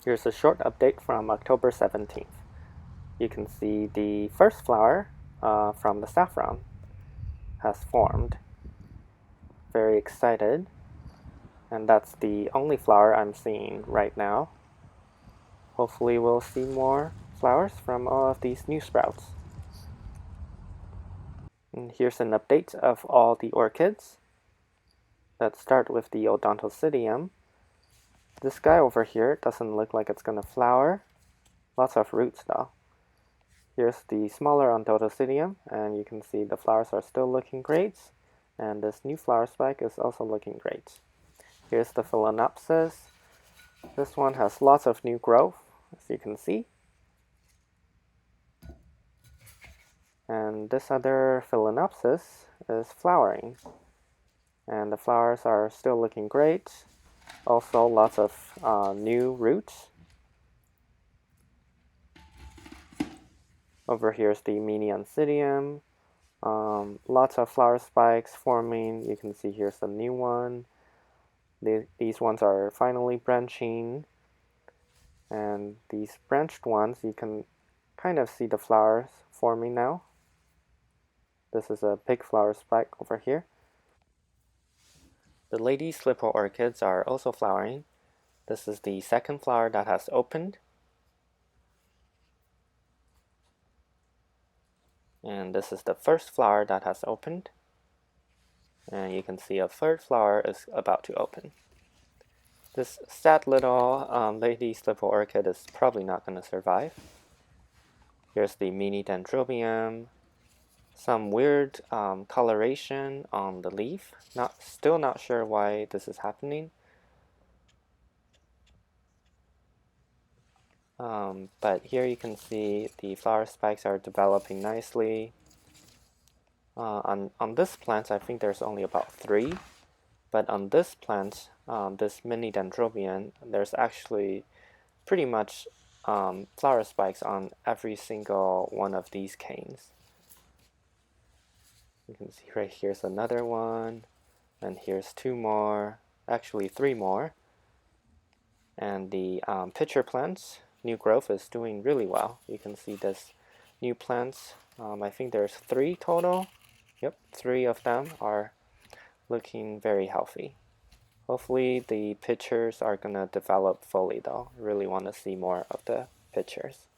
Here's a short update from October 17th. You can see the first flower from the saffron has formed. Very excited. And that's the only flower I'm seeing right now. Hopefully we'll see more flowers from all of these new sprouts. And here's an update of all the orchids. Let's start with the odontocidium. This guy over here doesn't look like it's gonna flower. Lots of roots though. Here's the smaller odontocidium, and you can see the flowers are still looking great. And this new flower spike is also looking great. Here's the phalaenopsis. This one has lots of new growth, as you can see. And this other phalaenopsis is flowering. And the flowers are still looking great. Also, lots of new roots. Over here is the mini oncidium. Lots of flower spikes forming. You can see here's a new one. These ones are finally branching. And these branched ones, you can kind of see the flowers forming now. This is a big flower spike over here. The lady slipper orchids are also flowering. This is the second flower that has opened. And this is the first flower that has opened. And you can see a third flower is about to open. This sad little lady slipper orchid is probably not going to survive. Here's the mini dendrobium. Some weird coloration on the leaf. Still not sure why this is happening. But here you can see the flower spikes are developing nicely. On this plant, I think there's only about 3. But on this plant, this mini dendrobium, there's actually pretty much flower spikes on every single one of these canes. You can see right here's another one, and here's 2 more, actually 3 more. And the pitcher plants, new growth is doing really well. You can see this new plants. I think there's 3 total. Yep, 3 of them are looking very healthy. Hopefully the pitchers are gonna develop fully though. I really want to see more of the pitchers.